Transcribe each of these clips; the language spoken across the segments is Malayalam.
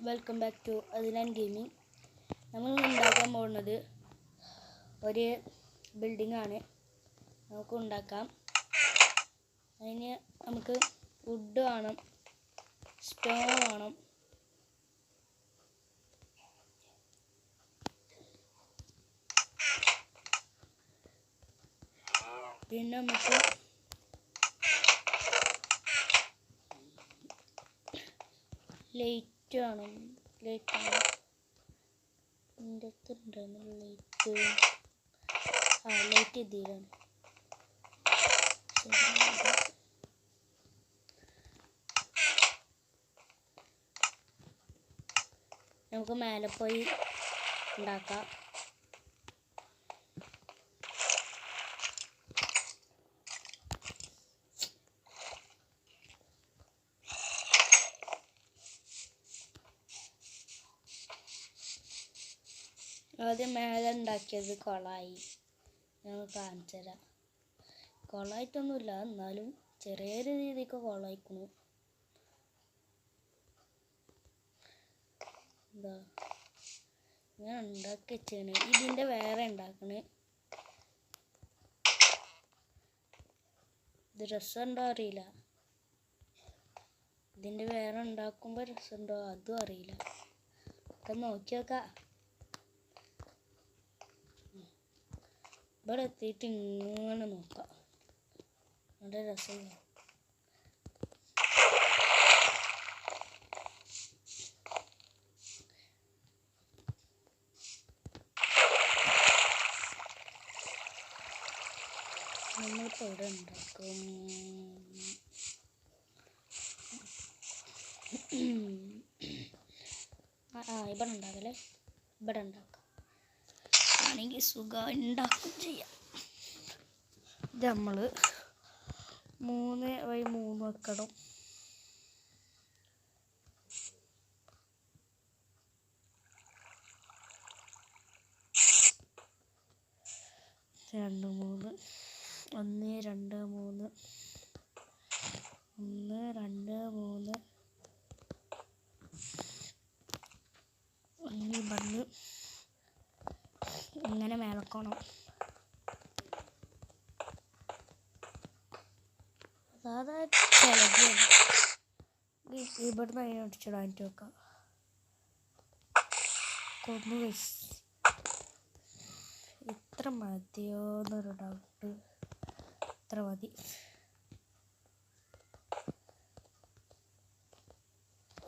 Welcome back to Athilan gaming. നമ്മൾ ഉണ്ടാക്കാൻ പോകുന്നത് ഒരു ബിൽഡിംഗ് ആണ്. നമുക്ക് ഉണ്ടാക്കാം. അതിന് നമുക്ക് വുഡ് വേണം, സ്റ്റോൺ വേണം, പിന്നെ നമുക്ക് ലൈറ്റ് വേണം. ലൈറ്റ് എൻ്റെ അടുത്തുണ്ടായിരുന്നു ലൈറ്റ് ഇതിലാണ്. നമുക്ക് മേലെ പോയി ഉണ്ടാക്കാം. ആദ്യം മേലെ ഉണ്ടാക്കിയത് കുളമായി. ഞങ്ങൾ കാണിച്ചു തരാം. കുളമായിട്ടൊന്നുമില്ല, എന്നാലും ചെറിയൊരു രീതിക്ക് കുളമായിക്കണു. എന്താ ഞാൻ ഉണ്ടാക്കി വെച്ചാണ്. ഇതിൻ്റെ വേറെ ഉണ്ടാക്കണേ. ഇത് രസമുണ്ടോ അറിയില്ല. ഇതിൻ്റെ വേറെ ഉണ്ടാക്കുമ്പോൾ രസമുണ്ടോ അതും അറിയില്ല. ഒക്കെ നോക്കി നോക്കാം. ഇവിടെ എത്തിയിട്ട് ഇങ്ങനെ നോക്കാം. നല്ല രസമില്ല. നമ്മളിപ്പോൾ ഇവിടെ ഉണ്ടാക്കും. ഇവിടെ ഉണ്ടാക്കല്ലേ. ഇവിടെ ഉണ്ടാക്കാം ആണെങ്കിൽ സുഖം ഉണ്ടാക്കും ചെയ്യാം. ഇത് നമ്മൾ 3x3 വെക്കണം. രണ്ട് മൂന്ന് 1 2 3 1 2 3 ഈ ബണ്ണ് ഇങ്ങനെ മേലക്കണം. അതായത് ഇവിടുന്ന് അതിനെ അടിച്ചിടാനിട്ട് വെക്കാം. കൊന്നു വെച്ച് ഇത്ര മതിയോ എന്നൊരു ഡൗട്ട്. ഇത്ര മതി.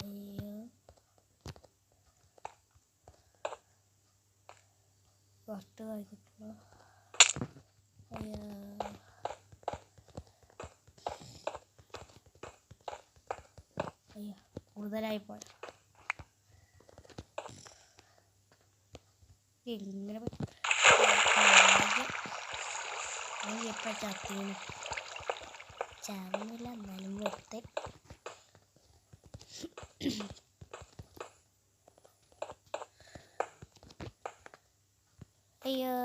അയ്യോ വറുത്ത് കഴിച്ചിട്ടുള്ളൂ. അയ്യോ അയ്യോ കൂടുതലായി പോയ. ഇങ്ങനെ എപ്പോൾ ചത്തീന് ചാവുന്നില്ല, എന്നാലും വെറുതെ. അയ്യോ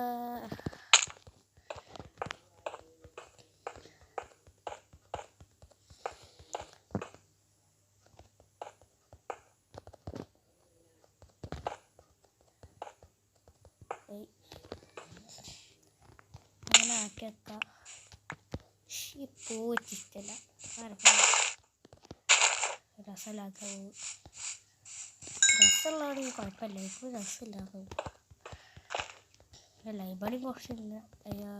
അങ്ങനെ ആക്കി വെക്കാം. ഈ പൂ വെച്ചിഷ്ടല്ല. രസമില്ലാത്ത പൂ. രസമുള്ളതാണെങ്കിൽ കുഴപ്പമില്ല. ഇപ്പോൾ രസമില്ലാത്ത പൂ. ലൈബ്രറി കുറച്ചില്ല. അയ്യോ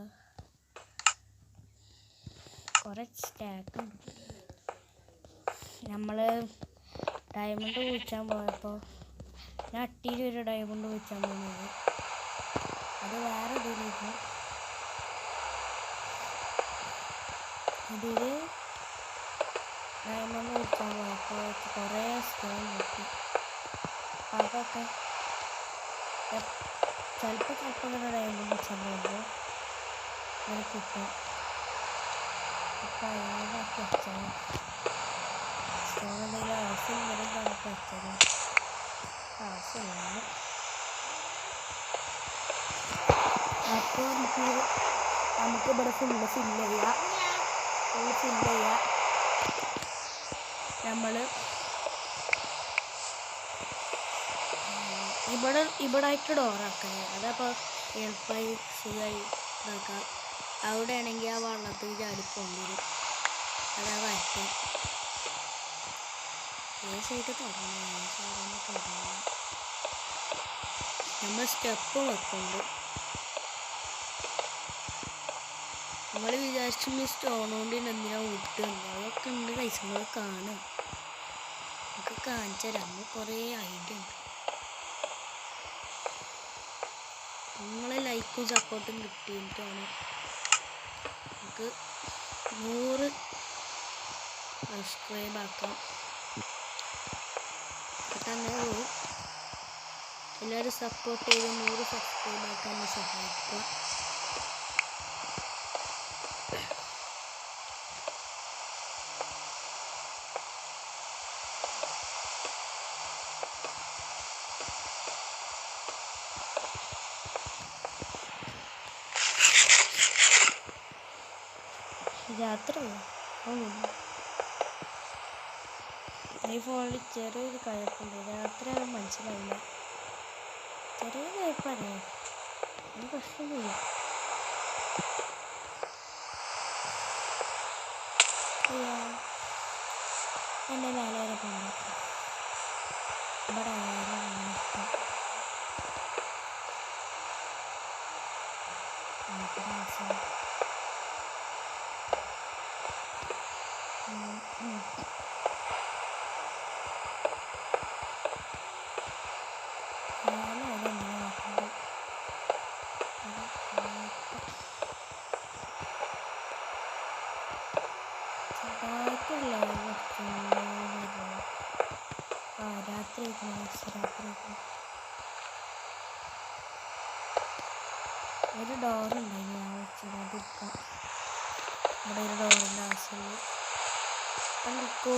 കുറേ സ്റ്റാക്കുണ്ട്. നമ്മൾ ഡയമണ്ട് കുഴിച്ചാൻ പോയപ്പോൾ ഞാൻ അട്ടിയിലൊരു ഡയമണ്ട് കുഴിച്ചാൻ പോകുന്നത്. അത് വേറെ ഇതിലേക്ക് ഇതിൽ ഡയമണ്ട് കുഴിച്ചാൻ പോയപ്പോൾ കുറേ സ്റ്റോൺ കിട്ടി. അതൊക്കെ ചിലപ്പോൾ ഇങ്ങനെ ഡയമണ്ട് കുഴിച്ചാൻ പോകുമ്പോൾ ഇങ്ങനെ കിട്ടും. ഇപ്പം അയാളൊക്കെ വെച്ചാൽ സ്റ്റോൺ എന്തെങ്കിലും ആവശ്യം വരുമ്പോൾ വെച്ചത് ആവശ്യമാണ്. അപ്പോൾ നമുക്ക് ഇവിടെ ഫുള്ള് ഫില്ല് ചെയ്യാം. നമ്മൾ ഇവിടെ ആയിട്ട് ഡോറാക്കാൻ അതപ്പോൾ എളുപ്പമായി സുഖമായി ഇതാക്കാം. അവിടെ ആണെങ്കിൽ ആ വെള്ളത്തിൽ ചാടിപ്പോണ്ടിരും. അതാ വരട്ടെ സൈഡ് തുടങ്ങണം. നമ്മൾ സ്റ്റെപ്പ് വെക്കുന്നുണ്ട്. നമ്മൾ വിചാരിച്ചു സ്റ്റോൺ കൊണ്ട് എന്തിനാ വിട്ടുണ്ട്. അതൊക്കെ ഉണ്ട് പൈസ നമ്മൾ കാണും. നമുക്ക് കാണിച്ചു തരാം. നമ്മൾ കുറേ ഐഡിയ ഉണ്ട്. നിങ്ങളെ ലൈക്കും സപ്പോർട്ടും കിട്ടിയിട്ടാണ് നമുക്ക് 100 സബ്സ്ക്രൈബ് ആക്കാം. തന്നെ എല്ലാവരും സപ്പോർട്ട് ചെയ്ത് 100 സബ്സ്ക്രൈബ് ആക്കാൻ സഹായിക്കുക. രാത്രി ഈ ഫോണിൽ ചെറിയൊരു കഴപ്പുണ്ട്. രാത്രി അത് മനസ്സിലായില്ല. ചെറിയ കഴപ്പാണ്. അത് പ്രശ്നമില്ല. എൻ്റെ മേലെ വരെ പോകണം. ഇവിടെ രാത്രി ഒരു ഡോറുണ്ടായി. ഞാൻ വെച്ചത് അതെടുക്കാം. ഇവിടെ ഒരു ഡോറിൻ്റെ ആവശ്യമുള്ളൂ. കണ്ടിക്കോ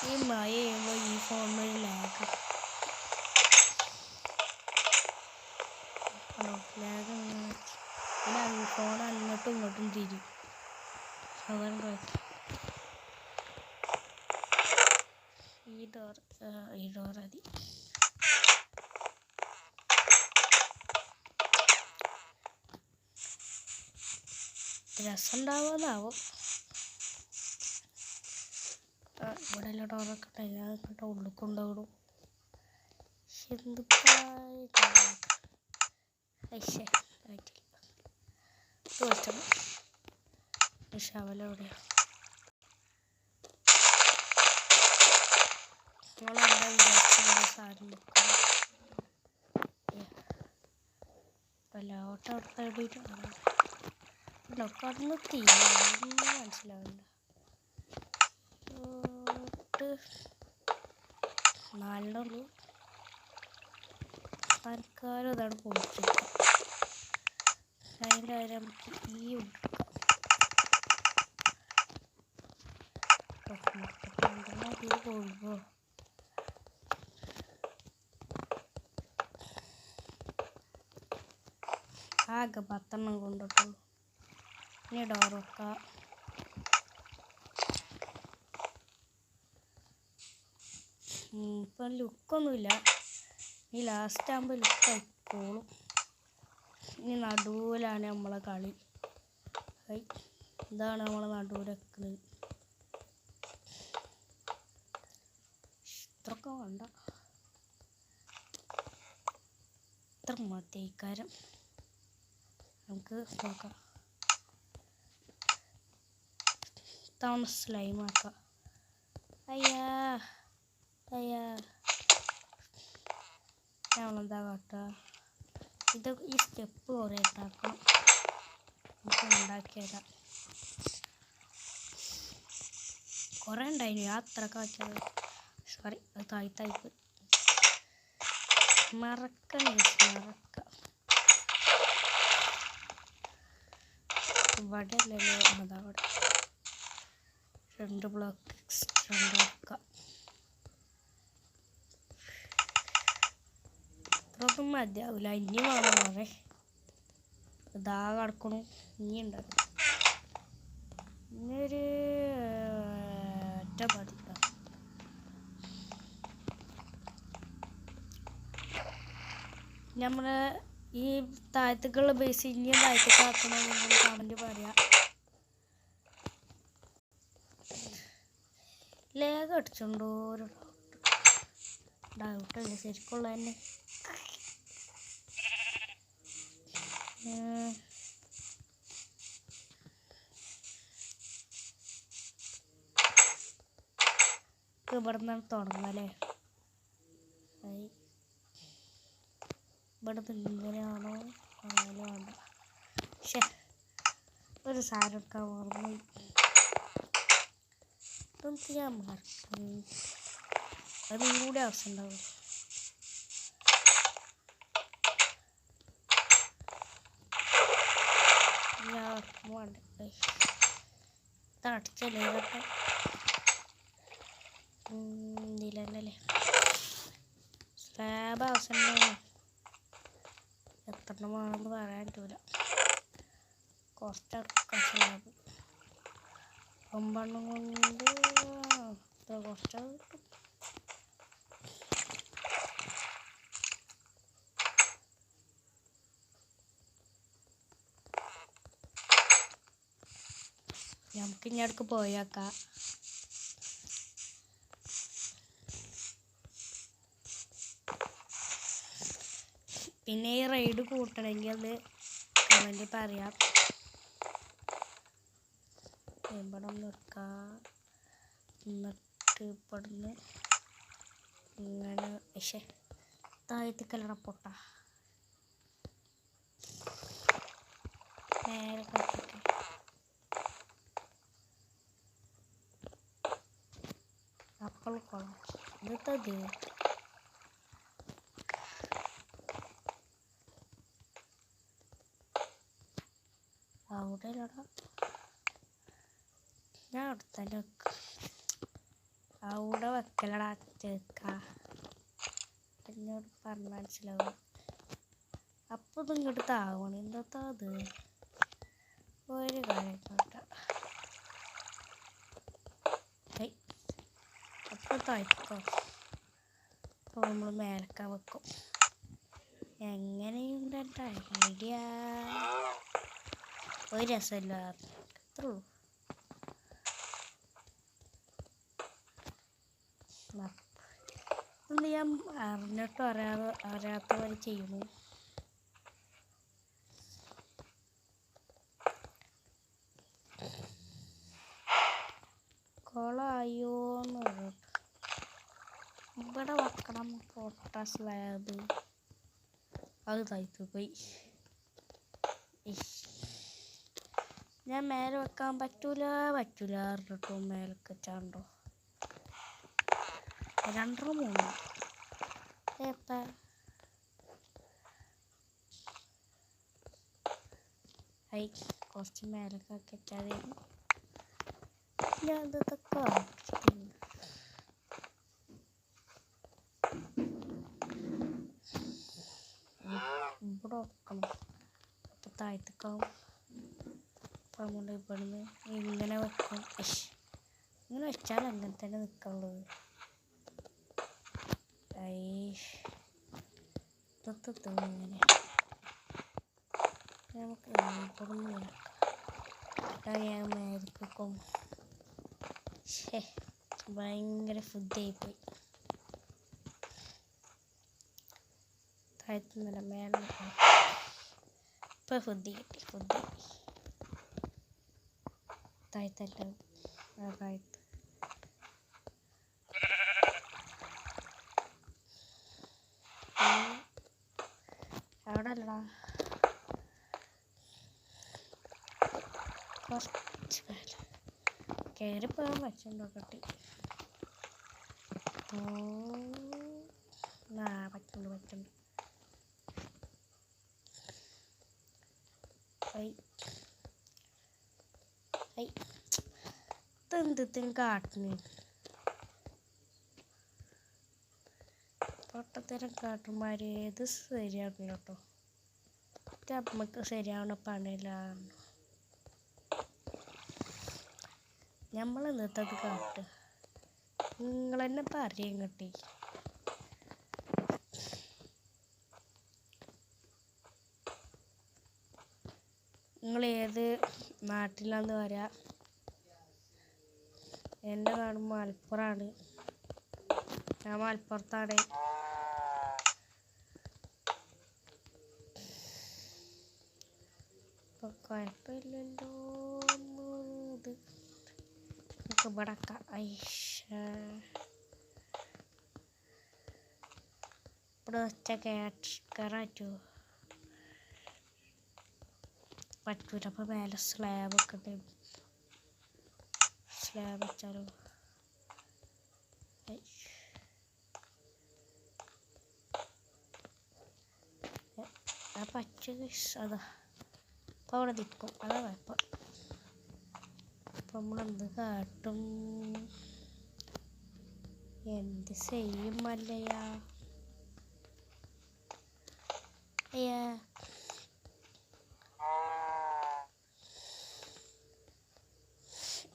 ഈ മഴ ചെയ്യുമ്പോൾ ഈ ഫോണിൽ ലാഗ് പിന്നെ ഈ ഫോൺ അങ്ങോട്ടും ഇങ്ങോട്ടും തിരിയും. അതാണ് കുഴപ്പം. ഈ ഡോർ മതി. രസം ഉണ്ടാവുമെന്നാവും. ഇവിടെ എല്ലാം ഡോറൊക്കെ ഉണ്ടായി. അതൊക്കെ ഉള്ളിൽ കൊണ്ടുപോകും. ശവലെവിടെയാ? നിങ്ങളെന്താ വിചാരിച്ച സാധനം വല്ലോട്ട് അവിടെ തേടിയിട്ടുണ്ട്. കടന്ന് തീയൊന്നും മനസ്സിലാവില്ല. 4 തൽക്കാലം ഇതാണ് പൊളിച്ചെടുക്കുക. അതിൻ്റെ കാര്യം നമുക്ക് ഈ എടുക്കാം. ഇത് പോകുമ്പോൾ ആകെ 10 കൊണ്ടിട്ടുള്ളൂ. ഇനി ഡോർ വെക്കാം. ഇപ്പം ലുക്കൊന്നുമില്ല. ഈ ലാസ്റ്റ് ആകുമ്പോൾ ലുക്ക് ആയിക്കോളും. ഇനി നടുവിലാണ് നമ്മളെ കളി. ഇതാണ് നമ്മളെ നടുവിൽ വെക്കുന്നത്. ഇത്രയൊക്കെ വേണ്ട. ഇത്ര മതിക്കാരം നമുക്ക് നോക്കാം. തവണ സ്ലൈമാക്കാം. അയ്യാ ഞങ്ങളെന്താ കാട്ടുക? ഈ സ്റ്റെപ്പ് കുറേ ഉണ്ടാക്കണം. നമുക്ക് ഉണ്ടാക്കിയതാ. കുറേ ഉണ്ടായിരുന്നു. അത്രയൊക്കെ ആക്കിയത്. സോറി, അത് താഴ്ത്തായിപ്പോയി. മറക്ക ഇവിടെ അല്ലല്ലോ. അതവിടെ 2 ബ്ലോക്ക് എക്സ്ട്രാ ഉണ്ടാക്കാം. ഇത്രയൊന്നും മതിയാവില്ല. ഇനി വേണം കുറേ. ഇതാ കിടക്കണു. ഇനി ഉണ്ടാകും. ഇനിയൊരു ഒറ്റ മതി. നമ്മളെ ഈ താഴത്തേക്കുള്ള ബേസ് ഇനിയും താഴത്തേക്ക് ആക്കണമെന്ന് കമൻറ്റ് പറയാം. ലേഖ അടിച്ചുണ്ടോ ഒരു ഡൗട്ടല്ലേ ശരിക്കുള്ള തന്നെ. ഇവിടെ നിന്നാണ് തുടങ്ങല്ലേ. ഇവിടെ ഇങ്ങനെയാണോ അങ്ങനെ വേണ്ട. പക്ഷേ ഒരു സാധനം എടുക്കാൻ മറന്നു. ഇതൊന്നും ഞാൻ മറക്കും. അതും കൂടി ആവശ്യമുണ്ടാവും. ഞാൻ വേണ്ട തടച്ചല്ലേ ഇതൊക്കെ ഇതിലല്ലേ സ്ലാബ് ആവശ്യമുണ്ടാവും. എത്ര വേണമെന്ന് പറയാൻ പറ്റൂല. കുറച്ചെടുക്കാം സ്ലാബ്. 9 കൊണ്ട് കുറച്ച് കിട്ടും. നമുക്ക് ഇനി അടുക്ക് പോയേക്കാം. പിന്നെ ഈ റൈഡ് കൂട്ടണമെങ്കിൽ അത് കമൻറ്റിൽ പറയാം. ഇവിടെ ഒന്ന് എടുക്കാം. എന്നിട്ട് ഇവിടുന്ന് ഇങ്ങനെ പക്ഷേ താഴത്തേക്കല്ലട പൊട്ട നേരെ കട്ടിട്ട് അപ്പോൾ കൊള്ളാം. ഇതത് അവിടെ ഞാൻ അവിടെ തന്നെ വെക്കാം. അവിടെ വെക്കലടാ ചേക്ക. എന്നോട് പറഞ്ഞ മനസ്സിലാവും. അപ്പോൾ ഇത് ഇങ്ങോട്ട് താവണം. എന്താ അത് ഒരു കാര്യം കേട്ട. അപ്പോൾ താഴ്ത്തോ. അപ്പോൾ നമ്മൾ മേലക്കാൻ വെക്കും. എങ്ങനെയുണ്ട് എൻ്റെ ഐഡിയ? ഒരു രസമില്ല. അത്രേ ഉള്ളൂ. ഇത് ഞാൻ അറിഞ്ഞിട്ടും അറിയാത്ത പോലെ ചെയ്യുന്നു. കൊളായോന്ന് ഇവിടെ വെക്കണം. പൊട്ട സ്ലാബ് അത് താഴ്ത്തു പോയി. ഞാൻ മേലെ വെക്കാൻ പറ്റൂല പറഞ്ഞിട്ടോ മേലൊക്കെ ചാണ്ടോ 2 3 എപ്പം കുറച്ച് മേലൊക്കെ വെച്ചാൽ ഞാൻ ഇതൊക്കെ ഇവിടെ വെക്കണം. അപ്പോൾ താഴത്തേക്കാവും. അപ്പോൾ നമ്മൾ ഇവിടുന്ന് ഇങ്ങനെ വെക്കും. ഇങ്ങനെ വെച്ചാൽ അങ്ങനെ തന്നെ നിൽക്കാനുള്ളത്. ഇങ്ങനെ നമുക്ക് ഇവിടുന്ന് ഞാൻ മേടിക്കും. ഭയങ്കര ഫുഡായിപ്പോയി. താഴ്ത്തുന്നില്ല മേലെ. ഇപ്പം ഫുഡ് കിട്ടി. താഴ്ത്തല്ല താഴ്ത്ത്. അവിടെ അല്ലടാ കുറച്ച് മേലെ കയറിപ്പോകാൻ പറ്റുന്നുണ്ടോ കട്ടി? പറ്റുന്നുണ്ട്. എന്തിനും കാട്ടിന് പൊട്ടത്തരം കാട്ടുമാര്. ഇത് ശരിയാവില്ല കേട്ടോ. നമുക്ക് ശരിയാവണ പണിയിലാണ്. നമ്മൾ എന്നിട്ടത് കാട്ട്. നിങ്ങൾ തന്നെ പറയും കട്ടി. നിങ്ങൾ ഏത് നാട്ടിലാന്ന് പറയാം. എൻ്റെ നാട് മലപ്പുറമാണ്. ഞാൻ മലപ്പുറത്താണ്. ഇപ്പം കുഴപ്പമില്ലല്ലോ. ഇത് നമുക്ക് ഇവിടെ ഇവിടെ വെച്ച കയറാറ്റോ പറ്റൂല. അപ്പം മേലെ സ്ലാബൊക്കെ ഉണ്ട്. സ്ലാബ് വെച്ചാലോ. ആ പച്ച അതാ അപ്പം അവിടെ നിൽക്കും. അതാ കുഴപ്പം. അപ്പം നമ്മളെന്ത് കാട്ടും? എന്ത് ചെയ്യും മല്ലയ്യ? അയ്യാ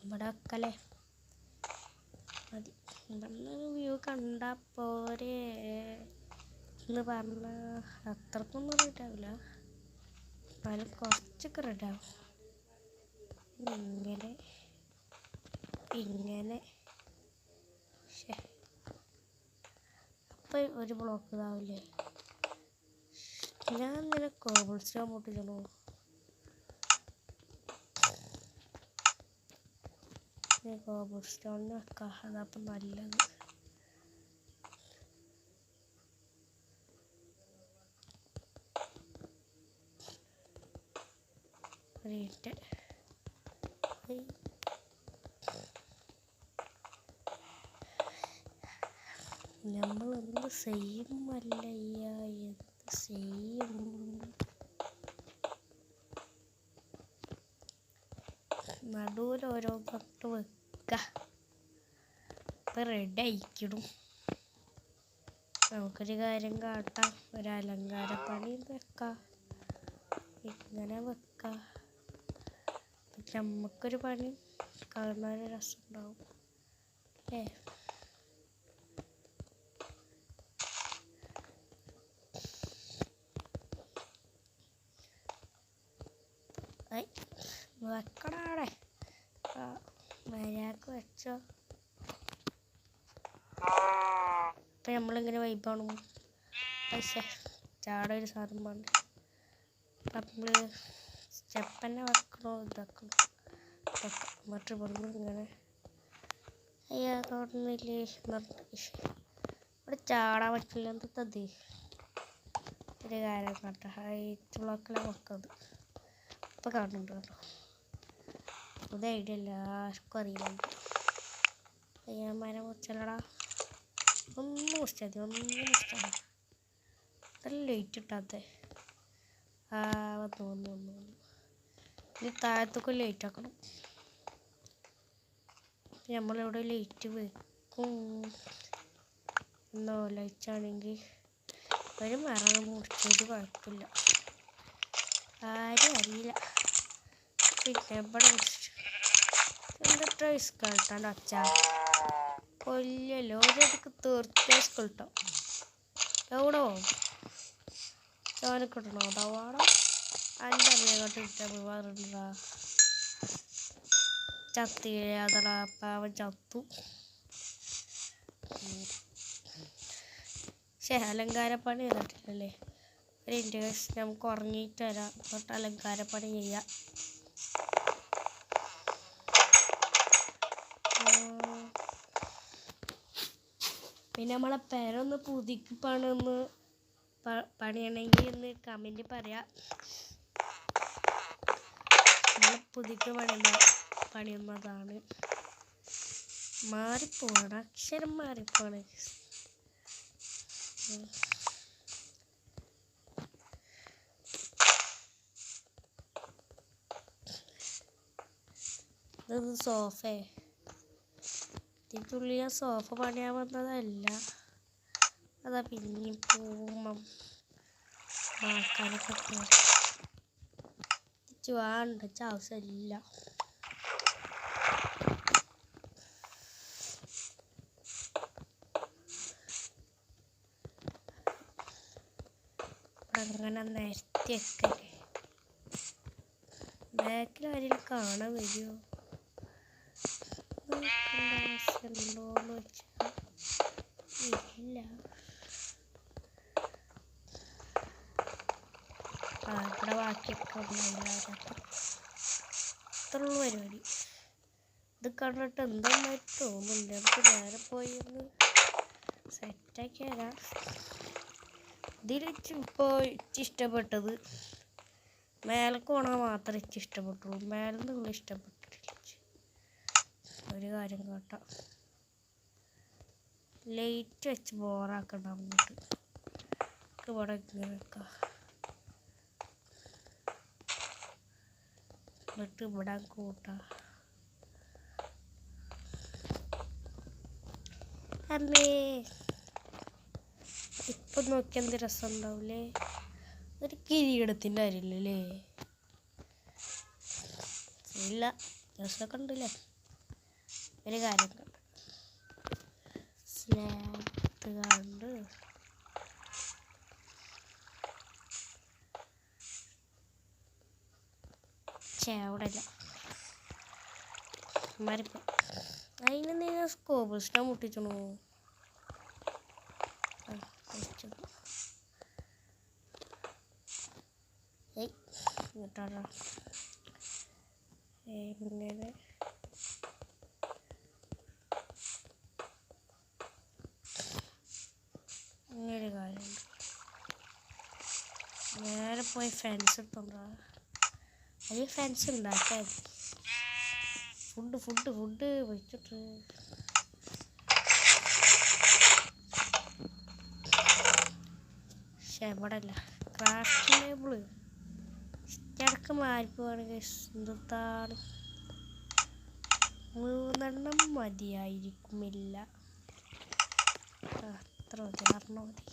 ഇവിടെ വെക്കല്ലേ മതി. ഇവിടെ വ്യൂ കണ്ടാ പോരെ എന്ന് പറഞ്ഞ അത്രക്കൊന്നും റെഡാവില്ല. എന്നാലും കുറച്ചൊക്കെ റെഡാവും. ഇങ്ങനെ ഇങ്ങനെ അപ്പം ഒരു ബ്ലോക്ക് ഇതാവില്ലേ? ഞാൻ ഇങ്ങനെ കോബിൾ സ്റ്റോൺ പൊട്ടിക്കണോ? കോബിൾ സ്റ്റോണിന് വെക്കാം. അതപ്പം നല്ലത്. നമ്മളെന്ത് ചെയ്യും മല്ലയ്യ? എന്ത് ചെയ്യും? നടുവിൽ ഓരോ തൊട്ട് വെക്കുക. ഇപ്പം റെഡി ആയിക്കിടും. നമുക്കൊരു കാര്യം കാട്ടാം. ഒരു അലങ്കാരപ്പണി വെക്കാം. ഇങ്ങനെ വെക്കാം. നമുക്കൊരു പണി കാണാൻ രസമുണ്ടാവും അല്ലേ? വെക്കടാടെ മര്യാദക്ക് വെച്ചോ. അപ്പം നമ്മളിങ്ങനെ വൈബാണ്. പൈസ ചാട ഒരു സാധനം വേണ്ട. അപ്പം നമ്മൾ സ്റ്റെപ്പ് തന്നെ വെക്കണോ ഇതാക്കണോ? മറ്റു പറഞ്ഞു ഇങ്ങനെ അയ്യാ തോന്നുന്നില്ലേ? ഇവിടെ ചാടാൻ പറ്റില്ല. എന്തത് ഒരു കാര്യം കേട്ടോ. ഹൈറ്റ് ബ്ലോക്കിലാണ് വെക്കുന്നത്. ഇപ്പം കാണുന്നുണ്ട് കേട്ടോ. പുതിയ ഐഡിയ എല്ലാവർക്കും അറിയില്ല. അയ്യാ മരം മുറിച്ചല്ലടാ. ഒന്നും മുറിച്ചാൽ മതി. ഒന്നും മുറിച്ചാൽ നല്ല ലൈറ്റ് ഇട്ടാത്ത വന്നു. ഇനി താഴത്തൊക്കെ ലൈറ്റ് ആക്കണം. നമ്മളിവിടെ ലൈറ്റ് വെക്കും. എന്നോ ലൈറ്റാണെങ്കിൽ ഒരു മരം മുറിച്ചത് കുഴപ്പമില്ല. ആരും അറിയില്ല. പിന്നെ ഇവിടെ എന്നിട്ട് സ്കൾട്ടാണ്ട് ഒച്ച കൊല്ലല്ലോ. ഒരിടക്ക് തീർച്ചയായും സ്കൾട്ടോ എവിടെ ചോനക്ക് കിട്ടണോ? അതാവാടോ അതിൻ്റെ അറിയാട്ട് കിട്ടാൻ പോവാറുണ്ടാ. ചത്തിയില്ലേ? അതടാ പാവൻ ചത്തു. അലങ്കാരപ്പണി ചെയ്തിട്ടില്ലല്ലേ? ഒരു ഇൻറ്റേഴ്സ് നമുക്ക് ഉറങ്ങിയിട്ട് വരാം. എന്നിട്ട് അലങ്കാരപ്പണി ചെയ്യാം. പിന്നെ നമ്മളെ പേരൊന്ന് പുതുക്കി പണിയണമെങ്കിൽ ഒന്ന് കമൻറ്റ് പറയാം. നമ്മൾ പുതുക്കി പണിയുന്നതാണ്. മാറിപ്പോവാണ്. അക്ഷരം മാറിപ്പോവാണ്. ഇത് സോഫേ. ഇതിനുള്ളിൽ ഞാൻ സോഫ പണിയാൻ വന്നതല്ല. അതാ പിന്നെയും പോകുമ്പം ആൾക്കാരൊക്കെ വേണ്ട ആവശ്യമില്ല. അങ്ങനെ നിരത്തി വെക്കല്ലേ. ബാക്കിൽ ആരെങ്കിലും കാണാൻ വരുമോ ഉണ്ടോന്ന് വെച്ചാൽ ഇല്ല. ഇവിടെ ബാക്കിയൊക്കെ ഉണ്ടായില്ല. ഇത്രയുള്ള പരിപാടി. ഇത് കണ്ടിട്ട് എന്തൊന്നായിട്ട് തോന്നുന്നില്ല. നമുക്ക് നേരെ പോയി ഒന്ന് സെറ്റാക്കി തരാം. ഇതിൽ ഇപ്പോൾ ഇഷ്ടപ്പെട്ടത് മേലേക്ക് പോകണത് മാത്രമേ ഇഷ്ടപ്പെട്ടുള്ളൂ. മേലെ നിങ്ങൾ ഇഷ്ടപ്പെട്ടിട്ടില്ല. ഒരു കാര്യം കേട്ടോ, ലൈറ്റ് വെച്ച് ബോറാക്കണ്ട. അങ്ങോട്ട് ഇവിടെ ഇങ്ങനെ വെക്കാം. എന്നിട്ട് ഇവിടെ കൂട്ടാം. അമ്മേ ഇപ്പം നോക്കി എന്ത് രസം ഉണ്ടാവില്ലേ? ഒരു കിരീടത്തിൻ്റെ അരില്ലേ? ഇല്ല, രസമൊക്കെ ഉണ്ടല്ലേ. ഒരു കാര്യം കണ്ട് സ്നാത്ത് കണ്ട് ചേവടല്ല മരിപ്പം. അതിനെന്താ സ്കോപ്പ് ഇഷ്ടം മുട്ടിച്ചണോ? ഇങ്ങോട്ടാ ഇങ്ങനെ ഇങ്ങനൊരു കാര്യമുണ്ട്. നേരെ പോയി ഫെൻസ് ഇട്ടുണ്ടോ? അതിൽ ഫെൻസ് ഉണ്ടാക്കാൻ ഫുഡ് വെച്ചിട്ട് പക്ഷെ ഇവിടെ അല്ല. ക്രാഫ്റ്റ് ടേബിള് ഇടക്ക് മാറിപ്പോവാണെങ്കിൽ എന്താണ് 3 മതിയായിരിക്കുമില്ല. അത്ര ഉദാഹരണം മതി.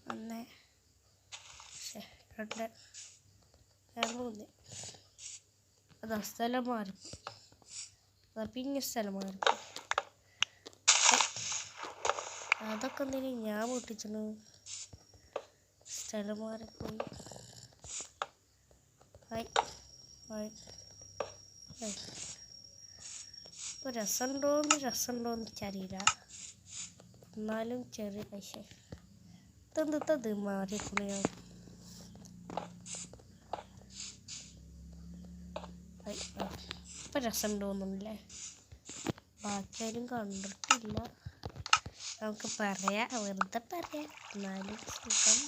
ഒന്ന് 2 3 അതാ സ്ഥലം മാറി. പിന്നെ സ്ഥലം മാറി. അതൊക്കെ എന്തെങ്കിലും ഞാൻ പൊട്ടിച്ചു. സ്ഥലം മാറിപ്പോയി. ഇപ്പോൾ രസമുണ്ടോയെന്ന് അറിയില്ല. എന്നാലും ചെറിയ പൈസ തന്നത് മാറിപ്പോയോ? ഇപ്പം രസമുണ്ടോന്നില്ലേ? ബാക്കിയാരും കണ്ടിട്ടില്ല. നമുക്ക് പറയാം, വെറുതെ പറയാം. എന്നാലും സുഖം.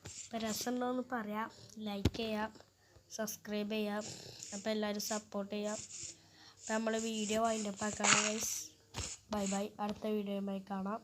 ഇപ്പം രസമുണ്ടോയെന്ന് പറയാം. ലൈക്ക് ചെയ്യാം, സബ്സ്ക്രൈബ് ചെയ്യാം. അപ്പോൾ എല്ലാവരും സപ്പോർട്ട് ചെയ്യാം. അപ്പോൾ നമ്മൾ വീഡിയോ വൈൻഡപ്പ് ആക്കാണ് ഗൈസ്. Bye bye. അടുത്ത വീഡിയോയുമായി കാണാം.